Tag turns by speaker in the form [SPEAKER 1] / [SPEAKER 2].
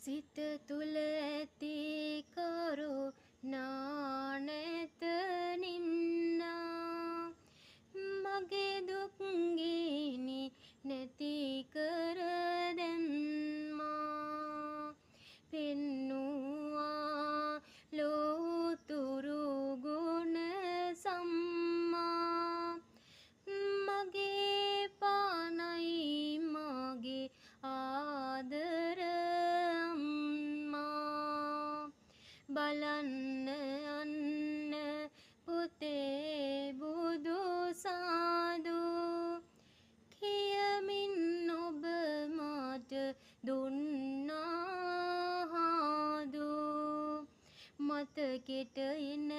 [SPEAKER 1] සිත තුල ඇති කරුණා නැත නිම්නා මගේ දුක් ගිනි නැති කර දැම්මා පෙන්නුවා ලෝතුරු ගුණ සම්මා මගේ පානයි මගේ ආදර අම්මා බලන්න අන්න පුතේ බුදු සාදු කියමින් ඔබ මට දුන්නා හාදු මතකෙට එන